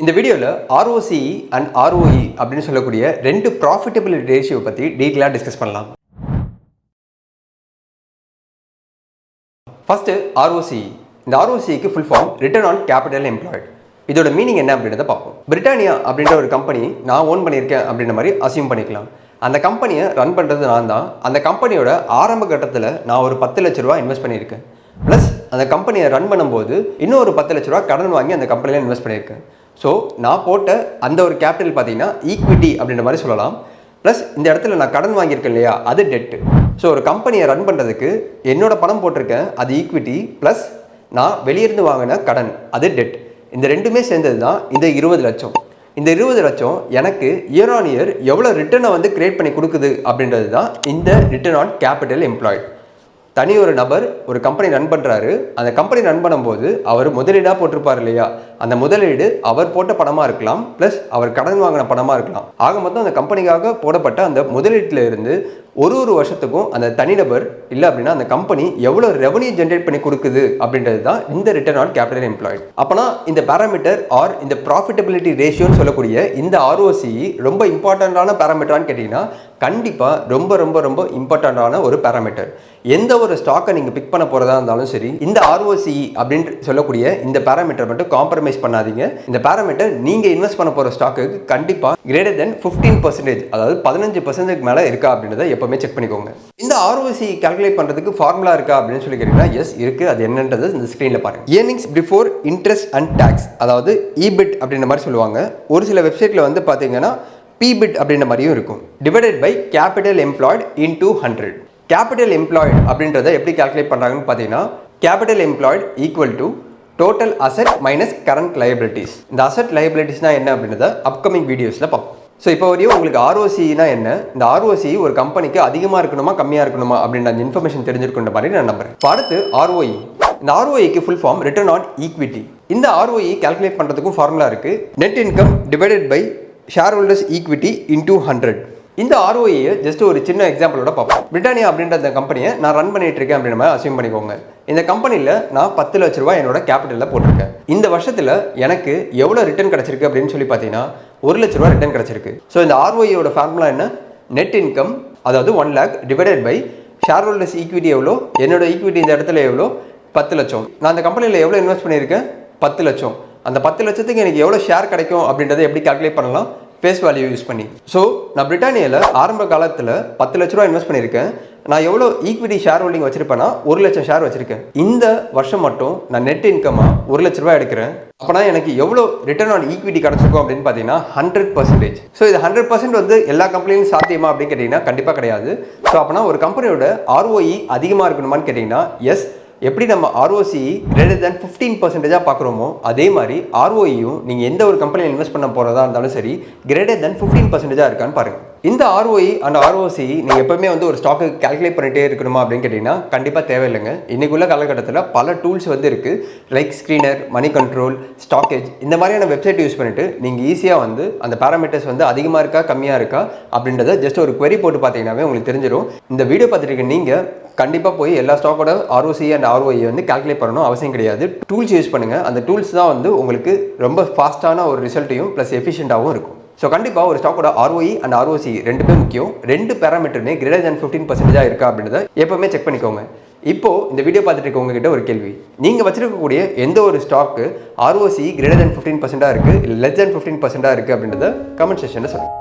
இந்த வீடியோவில் ROCE and ROE அப்படின்னு சொல்லக்கூடிய ரெண்டு ப்ராஃபிட்டபிலிட்டி ரேஷியோ பற்றி டீட்டெயிலாக டிஸ்கஸ் பண்ணலாம். First ROCE. இந்த ROCEக்கு full form return on capital employed. இதோட மீனிங் என்ன அப்படின்றத பார்ப்போம். பிரிட்டானியா அப்படின்ற ஒரு கம்பெனி நான் ஓன் பண்ணியிருக்கேன் அப்படின்ற மாதிரி அசியூம் பண்ணிக்கலாம். அந்த கம்பெனியை ரன் பண்ணுறது நான் தான். அந்த கம்பெனியோட ஆரம்ப கட்டத்தில் நான் ஒரு 10 லட்ச ரூபா இன்வெஸ்ட் பண்ணியிருக்கேன். ப்ளஸ் அந்த கம்பெனியை ரன் பண்ணும்போது இன்னும் ஒரு 10 லட்ச ரூபா கடன் வாங்கி அந்த கம்பெனியில் இன்வெஸ்ட் பண்ணியிருக்கேன். ஸோ நான் போட்ட அந்த ஒரு கேபிட்டல் பார்த்தீங்கன்னா ஈக்விட்டி அப்படின்ற மாதிரி சொல்லலாம். ப்ளஸ் இந்த இடத்துல நான் கடன் வாங்கியிருக்கேன் இல்லையா, அது டெட்டு. ஸோ ஒரு கம்பெனியை ரன் பண்ணுறதுக்கு என்னோட பணம் போட்டிருக்கேன், அது ஈக்விட்டி. ப்ளஸ் நான் வெளியிருந்து வாங்கின கடன், அது டெட். இந்த ரெண்டுமே சேர்ந்தது தான் இந்த 20 லட்சம். இந்த 20 லட்சம் எனக்கு இயர் ஆன் இயர் எவ்வளோ ரிட்டர்னை வந்து கிரியேட் பண்ணி கொடுக்குது அப்படின்றது தான் இந்த ரிட்டர்ன் ஆன் கேபிட்டல் எம்ப்ளாய்டு. தனி ஒரு நபர் ஒரு கம்பெனி ரன் பண்ணுறாரு. அந்த கம்பெனி ரன் பண்ணும்போது அவர் முதலீடாக போட்டிருப்பார் இல்லையா, அந்த முதலீடு அவர் போட்ட பணமாக இருக்கலாம், ப்ளஸ் அவர் கடன் வாங்கின பணமாக இருக்கலாம். ஆக மொத்தம் அந்த கம்பெனிக்காக போடப்பட்ட அந்த முதலீட்டில் இருந்து ஒரு வருஷத்துக்கும் அந்த தனிநபர் இல்லை அப்படின்னா அந்த கம்பெனி எவ்வளோ ரெவன்யூ ஜென்ரேட் பண்ணி கொடுக்குது அப்படின்றது தான் இந்த ரிட்டர்ன் ஆன் கேபிட்டல் எம்ப்ளாய்டு. அப்போனா இந்த பேராமீட்டர் ஆர் இந்த ப்ராஃபிட்டபிலிட்டி ரேஷியோன்னு சொல்லக்கூடிய இந்த ROCE ரொம்ப இம்பார்ட்டண்ட்டான பேராமீட்டரான்னு கேட்டிங்கன்னா கண்டிப்பாக ரொம்ப ரொம்ப ரொம்ப இம்பார்ட்டண்ட்டான ஒரு பேராமீட்டர். எந்த ஒரு ஸ்டாக்கை நீங்கள் பிக் பண்ண போகிறதா இருந்தாலும் சரி, இந்த ROCE அப்படின்னு சொல்லக்கூடிய இந்த பேராமீட்டர் மட்டும் காம்ப்ரமைஸ் பண்ணாதீங்க. இந்த பேராமீட்டர் நீங்கள் இன்வெஸ்ட் பண்ண போகிற ஸ்டாக்குக்கு கண்டிப்பாக கிரேட்டர் தென் 15%, அதாவது 15% மேலே இருக்கா அப்படின்றத எப்பவுமே செக் பண்ணிக்கோங்க. இந்த ROCE கால்குலேட் பண்ணுறதுக்கு ஃபார்முலா இருக்கா அப்படின்னு சொல்லி கேட்டிங்கன்னா எஸ் இருக்குது. அது என்னன்றது இந்த ஸ்க்ரீனில் பாருங்கள். Earnings before interest and tax, அதாவது EBIT அப்படின்ற மாதிரி சொல்லுவாங்க. ஒரு சில வெப்சைட்டில் வந்து பார்த்தீங்கன்னா PBIT அப்படின்ற மாதிரியும் இருக்கும். Divided by capital employed into 100. Capital employed அப்படின்றத எப்படி கால்குலேட் பண்ணுறாங்கன்னு பார்த்தீங்கன்னா capital employed equal to total asset minus current liabilities. இந்த அசெட் லைபிலிட்டிஸ்னால் என்ன அப்படின்றத அப்கமிங் வீடியோஸில் பார்ப்போம். ஸோ இப்போ வரையும் உங்களுக்கு ROCEனா என்ன, இந்த ROCE ஒரு கம்பெனிக்கு அதிகமாக இருக்கணுமா கம்மியாக இருக்கணுமா அப்படின்ற அந்த இன்ஃபர்மேஷன் தெரிஞ்சிருக்கின்ற மாதிரி நான் நம்புறேன். இப்போ அடுத்து ROE. இந்த ROEக்கு full form return on equity. இந்த ROE கால்குலேட் பண்ணுறதுக்கும் ஃபார்முலா இருக்குது. Net income divided by share holders equity into 100. இந்த ROE ஜஸ்ட் ஒரு சின்ன எக்ஸாம்பிளோட பார்ப்போம். பிரிட்டானியா அப்படின்ற அந்த கம்பெனியை நான் ரன் பண்ணிட்டு இருக்கேன் அப்படின்ற மாதிரி அசியூம் பண்ணிக்கோங்க. இந்த கம்பெனியில் நான் 10 லட்ச ரூபாய் என்னோட கேபிட்டலில் போட்டிருக்கேன். இந்த வருஷத்தில் எனக்கு எவ்வளோ ரிட்டர்ன் கிடச்சிருக்கு அப்படின்னு சொல்லி பார்த்தீங்கன்னா 1 லட்ச ரூபா ரிட்டர்ன் கிடச்சிருக்கு. ஸோ இந்த ROEயோட ஃபார்முலா என்ன, நெட் இன்கம் அதாவது 1 lakh divided by share holders equity எவ்வளோ, என்னோட ஈக்விட்டி இந்த இடத்துல எவ்வளோ, 10 லட்சம். நான் அந்த கம்பெனியில் எவ்வளோ இன்வெஸ்ட் பண்ணியிருக்கேன், 10 லட்சம். அந்த 10 லட்சத்துக்கு எனக்கு எவ்வளோ ஷேர் கிடைக்கும் அப்படின்றத எப்படி கால்குலேட் பண்ணலாம், ஃபேஸ் வேல்யூ யூஸ் பண்ணி. ஸோ நான் பிரிட்டானியாவில் ஆரம்ப காலத்தில் 10 லட்ச ரூபா இன்வெஸ்ட் பண்ணியிருக்கேன். நான் எவ்வளோ ஈக்விட்டி ஷேர் ஹோல்டிங் வச்சிருப்பேன்னா 1 லட்சம் ஷேர் வச்சிருக்கேன். இந்த வருஷம் மட்டும் நான் நெட் இன்கமாக 1 லட்ச ரூபாய் எடுக்கிறேன். அப்போனா எனக்கு எவ்வளோ ரிட்டர்ன் ஆன் ஈக்விட்டி கிடச்சிருக்கும் அப்படின்னு பார்த்தீங்கன்னா 100%. ஸோ இது 100% வந்து எல்லா கம்பெனியும் சாத்தியமா அப்படின்னு கேட்டிங்கன்னா கண்டிப்பாக கிடையாது. ஸோ அப்போனா ஒரு கம்பெனியோட ROE அதிகமாக இருக்கணுமான்னு கேட்டிங்கன்னா எஸ். எப்படி நம்ம ROCE கிரேட்டர் தேன் 15%ஆக பார்க்குறோமோ அதே மாதிரி ROEயும் நீங்கள் எந்த ஒரு கம்பெனியில் இன்வெஸ்ட் பண்ண போகிறதா இருந்தாலும் சரி கிரேட்டர் தேன் 15%ஆக இருக்கான்னு பாருங்கள். இந்த ROE அண்ட் ROCE நீங்கள் எப்போவுமே வந்து ஒரு ஸ்டாக்கு கால்குலேட் பண்ணிகிட்டே இருக்கணுமா அப்படின்னு கேட்டிங்கன்னா கண்டிப்பாக தேவையில்லைங்க. இன்றைக்குள்ள காலகட்டத்தில் பல டூல்ஸ் வந்து இருக்குது. லைக் ஸ்க்ரீனர், மணி கண்ட்ரோல், ஸ்டாக்கேஜ், இந்த மாதிரியான வெப்சைட் யூஸ் பண்ணிவிட்டு நீங்கள் ஈஸியாக வந்து அந்த பேராமீட்டர்ஸ் வந்து அதிகமாக இருக்கா கம்மியாக இருக்கா அப்படின்றத ஜஸ்ட் ஒரு query போட்டு பார்த்தீங்கன்னாவே உங்களுக்கு தெரிஞ்சிடும். இந்த வீடியோ பார்த்துட்டு நீங்கள் கண்டிப்பாக போய் எல்லா ஸ்டாக்கோட ROCE அண்ட் ROE வந்து கால்குலேட் பண்ணணும் அவசியம் கிடையாது. டூல்ஸ் யூஸ் பண்ணுங்கள். அந்த டூல்ஸ் தான் வந்து உங்களுக்கு ரொம்ப ஃபாஸ்ட்டான ஒரு ரிசல்ட்டையும் ப்ளஸ் எஃபிஷியண்ட்டாகவும் இருக்கும். ஸோ கண்டிப்பாக ஒரு ஸ்டாக்கோட ROE அண்ட் ROCE ரெண்டுமே முக்கியம். ரெண்டு பேராமீட்டருமே கிரேட்டர் தேன் 15% இருக்கா அப்படின்றத எப்போவுமே செக் பண்ணிக்கோங்க. இப்போது இந்த வீடியோ பார்த்துட்டு இருக்கவங்க கிட்ட ஒரு கேள்வி, நீங்கள் வச்சிருக்கக்கூடிய எந்த ஒரு ஸ்டாக்கு ROCE கிரேட்டர் தேன் 15% இருக்குது இல்லை லெஸ் தேன் 15% இருக்குது அப்படின்றத கமெண்ட் செக்ஷனில் சொல்லுங்கள்.